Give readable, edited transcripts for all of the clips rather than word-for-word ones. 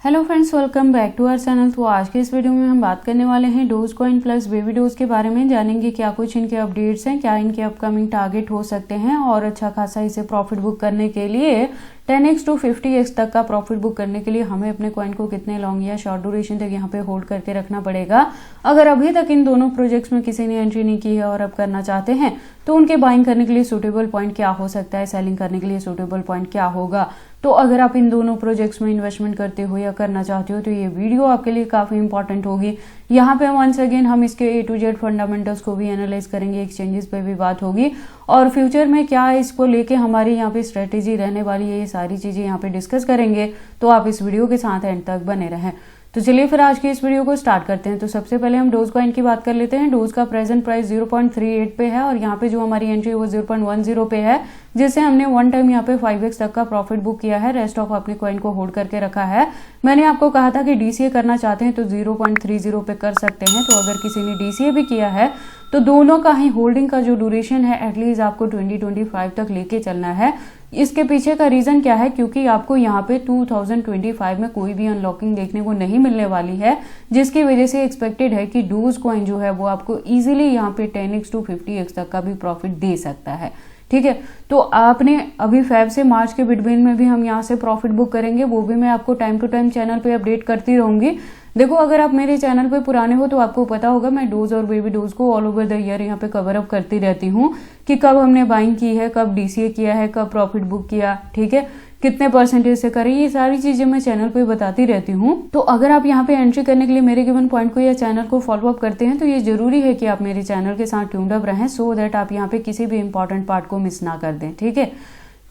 Hello friends, welcome back to our channel. तो आज के इस वीडियो में हम बात करने वाले हैं dose coin plus baby dose के बारे में। जानेंगे क्या कुछ इनके अपडेट्स हैं, क्या इनके अपकमिंग टारगेट हो सकते हैं और अच्छा खासा इसे प्रॉफिट बुक करने के लिए 10x to 50x तक का प्रॉफिट बुक करने के लिए हमें अपने कॉइन को कितने लॉन्ग या शॉर्ट ड्यूरेशन तक यहाँ पे होल्ड करके रखना पड़ेगा। अगर अभी तक इन दोनों प्रोजेक्ट्स में किसी ने एंट्री नहीं की है और अब करना चाहते हैं तो उनके बाइंग करने के लिए सूटेबल पॉइंट क्या हो सकता है, सेलिंग करने के लिए सूटेबल पॉइंट क्या होगा। तो अगर आप इन दोनों प्रोजेक्ट्स में इन्वेस्टमेंट करते हो या करना चाहते हो तो ये वीडियो आपके लिए काफी इंपॉर्टेंट होगी। यहाँ पे वंस अगेन हम इसके A to Z फंडामेंटल्स को भी एनालाइज करेंगे, एक्सचेंजेस पे भी बात होगी और फ्यूचर में क्या इसको लेके हमारी यहाँ पे स्ट्रेटेजी रहने वाली है, ये सारी चीजें यहाँ पे डिस्कस करेंगे। तो आप इस वीडियो के साथ एंड तक बने रहें। तो चलिए फिर आज की इस वीडियो को स्टार्ट करते हैं। तो सबसे पहले हम डोज कॉइन की बात कर लेते हैं। डोज का प्रेजेंट प्राइस 0.38 पे है और यहाँ पे जो हमारी एंट्री है वो 0.10 पे है, जिससे हमने वन टाइम यहाँ पे 5x तक का प्रॉफिट बुक किया है। रेस्ट ऑफ अपने कॉइन को होल्ड करके रखा है। मैंने आपको कहा था कि DCA करना चाहते हैं तो 0.30 पे कर सकते हैं। तो अगर किसी ने DCA भी किया है तो दोनों का ही होल्डिंग का जो ड्यूरेशन है एटलीस्ट आपको 2025 तक लेके चलना है। इसके पीछे का रीजन क्या है, क्योंकि आपको यहाँ पे 2025 में कोई भी अनलॉकिंग देखने को नहीं मिलने वाली है, जिसकी वजह से एक्सपेक्टेड है कि डोज कॉइन जो है वो आपको इजीली यहाँ पे 10x to 50x तक का भी प्रॉफिट दे सकता है। ठीक है, तो आपने अभी फेब से मार्च के बिटवीन में भी हम यहाँ से प्रॉफिट बुक करेंगे, वो भी मैं आपको टाइम टू टाइम चैनल पे अपडेट करती रहूंगी। देखो, अगर आप मेरे चैनल पे पुराने हो तो आपको पता होगा मैं डोज और बेबी डोज को ऑल ओवर द ईयर यहाँ पे कवर अप करती रहती हूँ कि कब हमने बाइंग की है, कब DCA किया है, कब प्रॉफिट बुक किया, ठीक है, कितने परसेंटेज से करें, ये सारी चीजें मैं चैनल पे बताती रहती हूँ। तो अगर आप यहाँ पे एंट्री करने के लिए मेरे गिवन पॉइंट को या चैनल को फॉलो अप करते हैं तो ये जरूरी है कि आप मेरे चैनल के साथ ट्यून्ड अप रहें, सो दैट आप यहाँ पे किसी भी इंपॉर्टेंट पार्ट को मिस ना कर दें। ठीक है,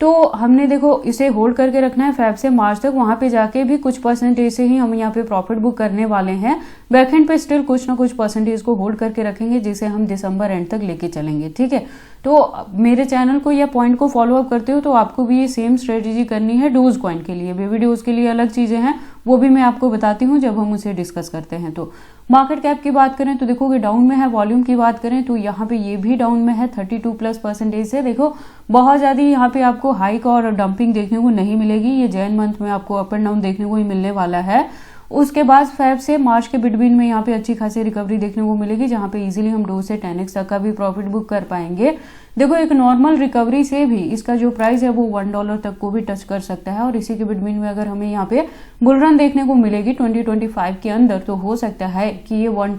तो हमने देखो इसे होल्ड करके रखना है फेब से मार्च तक। वहां पे जाके भी कुछ परसेंटेज से ही हम यहाँ पे प्रॉफिट बुक करने वाले हैं। बैकएंड पे स्टिल कुछ ना कुछ परसेंटेज को होल्ड करके रखेंगे, जिसे हम दिसंबर एंड तक लेके चलेंगे। ठीक है, तो मेरे चैनल को या पॉइंट को फॉलो अप करते हो तो आपको भी ये सेम स्ट्रेटेजी करनी है। डोज कॉइन के लिए, बेबी डोज के लिए अलग चीजें हैं, वो भी मैं आपको बताती हूँ जब हम उसे डिस्कस करते हैं। तो मार्केट कैप की बात करें तो देखो कि डाउन में है। वॉल्यूम की बात करें तो यहाँ पे ये भी डाउन में है 32+% से। देखो, बहुत ज्यादा यहाँ पे आपको हाइक और डंपिंग देखने को नहीं मिलेगी। ये जैन मंथ में आपको अप एंड डाउन देखने को ही मिलने वाला है। उसके बाद फेब से मार्च के बिटवीन में यहाँ पे अच्छी खासी रिकवरी देखने को मिलेगी, जहाँ पे इजीली हम 2 से 10x तक का भी प्रॉफिट बुक कर पाएंगे। देखो, एक नॉर्मल रिकवरी से भी इसका जो प्राइस है वो $1 तक को भी टच कर सकता है और इसी के बिटवीन में अगर हमें यहाँ पे बुल रन देखने को मिलेगी 2025 के अंदर तो हो सकता है कि ये $1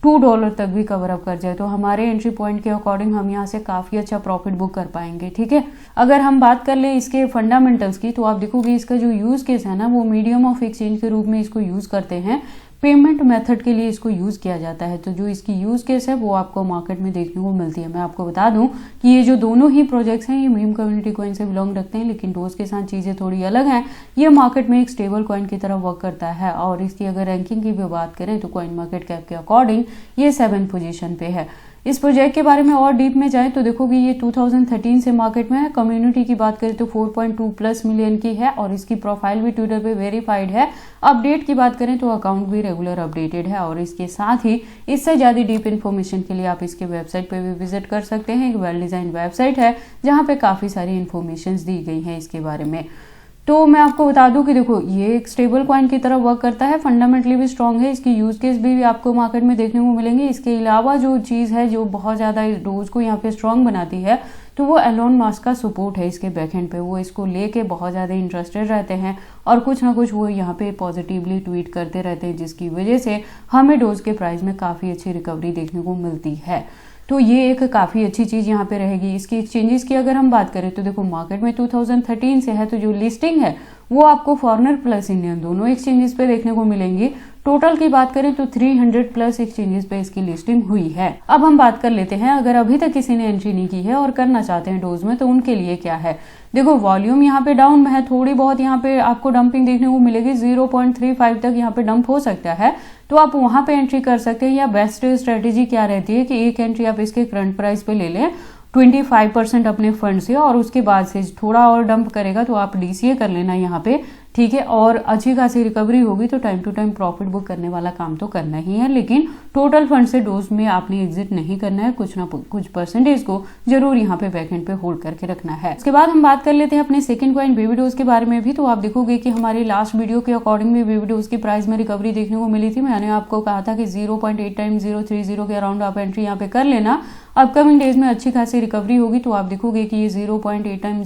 to $2 तक भी कवर अप कर जाए। तो हमारे एंट्री पॉइंट के अकॉर्डिंग हम यहाँ से काफी अच्छा प्रॉफिट बुक कर पाएंगे। ठीक है, अगर हम बात कर ले इसके फंडामेंटल्स की तो आप देखोगे इसका जो यूज केस है ना, वो मीडियम ऑफ एक्सचेंज के रूप में इसको यूज करते हैं। पेमेंट मेथड के लिए इसको यूज किया जाता है। तो जो इसकी यूज केस है वो आपको मार्केट में देखने को मिलती है। मैं आपको बता दूं कि ये जो दोनों ही प्रोजेक्ट्स हैं ये मीम कम्युनिटी कॉइन से बिलोंग रखते हैं, लेकिन डोज के साथ चीजें थोड़ी अलग हैं। ये मार्केट में एक स्टेबल कॉइन की तरह वर्क करता है और इसकी अगर रैंकिंग की भी बात करें तो कॉइन मार्केट कैप के अकॉर्डिंग ये 7th पोजीशन पे है। इस प्रोजेक्ट के बारे में और डीप में जाए तो देखोगे ये 2013 से मार्केट में है। कम्युनिटी की बात करें तो 4.2+ मिलियन की है और इसकी प्रोफाइल भी ट्विटर पे वेरीफाइड है। अपडेट की बात करें तो अकाउंट भी रेगुलर अपडेटेड है और इसके साथ ही इससे ज्यादा डीप इन्फॉर्मेशन के लिए आप इसके वेबसाइट पे भी विजिट कर सकते हैं। एक वेल डिजाइन वेबसाइट है जहाँ पे काफी सारी इन्फॉर्मेशन दी गई है इसके बारे में। तो मैं आपको बता दूं कि देखो ये एक स्टेबल कॉइन की तरह वर्क करता है, फंडामेंटली भी स्ट्रांग है। इसकी यूज केस भी आपको मार्केट में देखने को मिलेंगे। इसके अलावा जो चीज है जो बहुत ज्यादा इस डोज को यहाँ पे स्ट्रांग बनाती है तो वो एलोन मस्क का सपोर्ट है इसके बैकएंड पे। वो इसको लेके बहुत ज्यादा इंटरेस्टेड रहते हैं और कुछ ना कुछ वो यहाँ पे पॉजिटिवली ट्वीट करते रहते हैं, जिसकी वजह से हमें डोज के प्राइस में काफी अच्छी रिकवरी देखने को मिलती है। तो ये एक काफी अच्छी चीज यहाँ पे रहेगी। इसकी एक्सचेंजेस की अगर हम बात करें तो देखो मार्केट में 2013 से है, तो जो लिस्टिंग है वो आपको फॉरेनर प्लस इंडियन दोनों एक्सचेंजेस पे देखने को मिलेंगी। टोटल की बात करें तो 300+ एक्सचेंजेस पे इसकी लिस्टिंग हुई है। अब हम बात कर लेते हैं अगर अभी तक किसी ने एंट्री नहीं की है और करना चाहते हैं डोज में तो उनके लिए क्या है। देखो, वॉल्यूम यहाँ पे डाउन में है, थोड़ी बहुत यहाँ पे आपको डंपिंग देखने को मिलेगी। 0.35 तक यहाँ पे डंप हो सकता है, तो आप वहां पे एंट्री कर सकते हैं। या बेस्ट स्ट्रेटेजी क्या रहती है कि एक एंट्री आप इसके करंट प्राइस पे ले लें 25% अपने फंड से और उसके बाद से थोड़ा और डंप करेगा तो आप DCA कर लेना यहाँ पे ठीक है, और अच्छी खासी रिकवरी होगी तो time to time profit book करने वाला काम तो करना ही है, लेकिन टोटल फंड से डोज में आपने एग्जिट नहीं करना है, कुछ ना कुछ परसेंटेज को जरूर यहाँ पे बैकएंड पे होल्ड करके रखना है। उसके बाद हम बात कर लेते हैं अपने सेकंड कॉइन बेबी डोज के बारे में भी। तो आप देखोगे कि हमारी लास्ट वीडियो के अकॉर्डिंग भी बेबी डोज की प्राइस में रिकवरी देखने को मिली थी। मैंने आपको कहा था कि 0.8 टाइम 030 के अराउंड आप एंट्री यहाँ पे कर लेना, अपकमिंग डेज में अच्छी खासी रिकवरी होगी। तो आप देखोगे कि ये 0.8 टाइम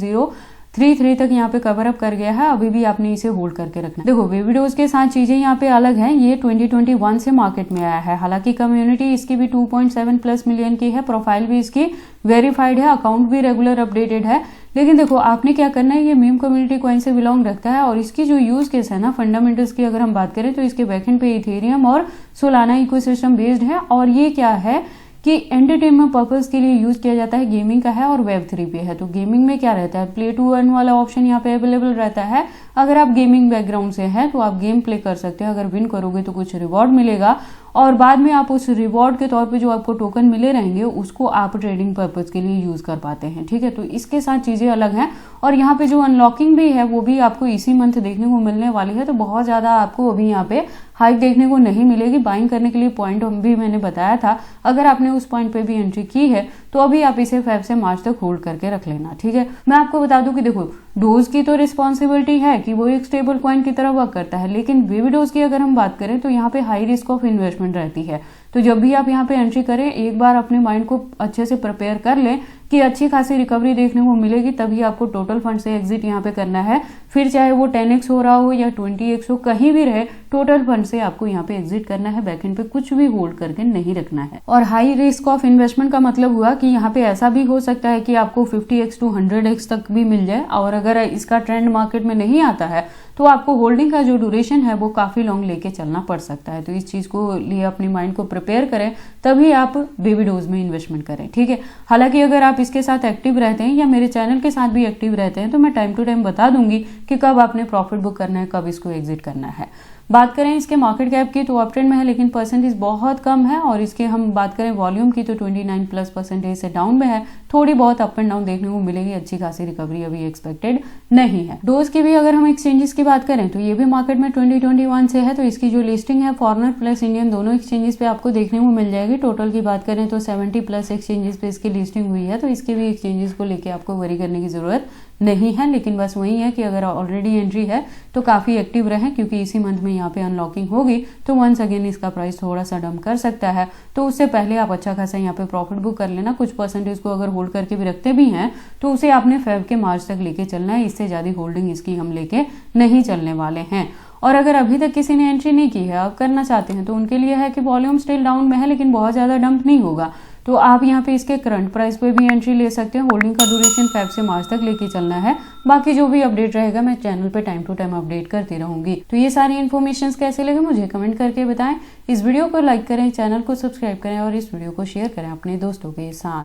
033 तक यहाँ पे कवर अप कर गया है, अभी भी आपने इसे होल्ड करके रखना। देखो बेबी डोज के साथ चीजें यहाँ पे अलग हैं, ये 2021 से मार्केट में आया है। हालांकि कम्युनिटी इसकी भी 2.7+ मिलियन की है, प्रोफाइल भी इसकी वेरीफाइड है, अकाउंट भी रेगुलर अपडेटेड है। लेकिन देखो आपने क्या करना है, ये मीम कम्युनिटी कॉइन से बिलोंग रखता है और इसकी जो यूज केस है ना, फंडामेंटल्स की अगर हम बात करें तो इसके बैकएंड पे इथेरियम और सोलाना इकोसिस्टम बेस्ड है, और ये क्या है कि एंटरटेनमेंट पर्पस के लिए यूज किया जाता है, गेमिंग का है और वेब3 पे है। तो गेमिंग में क्या रहता है, प्ले टू अर्न वाला ऑप्शन यहाँ पे अवेलेबल रहता है। अगर आप गेमिंग बैकग्राउंड से हैं तो आप गेम प्ले कर सकते हैं, अगर विन करोगे तो कुछ रिवॉर्ड मिलेगा और बाद में आप उस रिवॉर्ड के तौर पे जो आपको टोकन मिले रहेंगे उसको आप ट्रेडिंग पर्पस के लिए यूज कर पाते हैं। ठीक है, तो इसके साथ चीजें अलग हैं और यहाँ पे जो अनलॉकिंग भी है वो भी आपको इसी मंथ देखने को मिलने वाली है। तो बहुत ज्यादा आपको अभी यहाँ पे हाइक देखने को नहीं मिलेगी। बाइंग करने के लिए पॉइंट भी मैंने बताया था, अगर आपने उस पॉइंट पे भी एंट्री की है तो अभी आप इसे फेब से मार्च तक होल्ड करके रख लेना। ठीक है, मैं आपको बता दूं कि देखो डोज की तो रिस्पॉन्सिबिलिटी है कि वो एक स्टेबल कॉइन की तरह वर्क करता है, लेकिन बेबी डोज की अगर हम बात करें तो यहाँ पे हाई रिस्क ऑफ इन्वेस्टमेंट रहती है। तो जब भी आप यहाँ पे एंट्री करें एक बार अपने माइंड को अच्छे से प्रिपेयर कर लें कि अच्छी खासी रिकवरी देखने को मिलेगी, तभी आपको टोटल फंड से एग्जिट यहाँ पे करना है। फिर चाहे वो 10x हो रहा हो या 20x हो, कहीं भी रहे टोटल फंड से आपको यहाँ पे एग्जिट करना है, बैकएंड पे कुछ भी होल्ड करके नहीं रखना है। और हाई रिस्क ऑफ इन्वेस्टमेंट का मतलब हुआ कि यहाँ पे ऐसा भी हो सकता है कि आपको 50x to 100x तक भी मिल जाए, और अगर इसका ट्रेंड मार्केट में नहीं आता है तो आपको होल्डिंग का जो ड्यूरेशन है वो काफी लॉन्ग लेके चलना पड़ सकता है। तो इस चीज को लिए अपने माइंड को प्रिपेयर करें, तभी आप बेबी डोज में इन्वेस्टमेंट करें। ठीक है, हालांकि अगर आप इसके साथ एक्टिव रहते हैं या मेरे चैनल के साथ भी एक्टिव रहते हैं तो मैं टाइम टू टाइम बता दूंगी कि कब आपने प्रॉफिट बुक करना है, कब इसको एग्जिट करना है। बात करें इसके मार्केट कैप की तो अप ट्रेंड में है, लेकिन परसेंटेज बहुत कम है, और इसके हम बात करें वॉल्यूम की तो 29+% से डाउन में है। थोड़ी बहुत अप एंड डाउन देखने को मिलेगी, अच्छी खासी रिकवरी अभी एक्सपेक्टेड नहीं है। डोज की भी अगर हम एक्सचेंजेस की बात करें तो ये भी मार्केट में 2021 से है। तो इसकी जो लिस्टिंग है फॉरेनर प्लस इंडियन दोनों एक्सचेंजेस पे आपको देखने को मिल जाएगी। टोटल की बात करें तो 70+ एक्सचेंजेस पे इसकी लिस्टिंग हुई है, तो इसके भी एक्सचेंजेस को लेकर आपको वरी करने की जरूरत नहीं है। लेकिन बस वही है कि अगर ऑलरेडी एंट्री है तो काफी एक्टिव रहें, क्योंकि इसी मंथ में यहाँ पे अनलॉकिंग होगी तो वंस अगेन इसका प्राइस थोड़ा सा डंप कर सकता है। तो उससे पहले आप अच्छा खासा यहाँ पे प्रॉफिट बुक कर लेना। कुछ परसेंटेज को अगर होल्ड करके भी रखते भी हैं तो उसे आपने फेब के मार्च तक लेके चलना है, इससे ज्यादा होल्डिंग इसकी हम लेके नहीं चलने वाले हैं। और अगर अभी तक किसी ने एंट्री नहीं की है, आप करना चाहते हैं, तो उनके लिए है कि वॉल्यूम स्टिल डाउन में है लेकिन बहुत ज्यादा डंप नहीं होगा, तो आप यहाँ पे इसके करंट प्राइस पे भी एंट्री ले सकते हैं। होल्डिंग का ड्यूरेशन फेब से मार्च तक लेके चलना है। बाकी जो भी अपडेट रहेगा मैं चैनल पे टाइम टू टाइम अपडेट करती रहूंगी। तो ये सारी इन्फॉर्मेशन कैसे लगे मुझे कमेंट करके बताएं। इस वीडियो को लाइक करें, चैनल को सब्सक्राइब करें और इस वीडियो को शेयर करें अपने दोस्तों के साथ।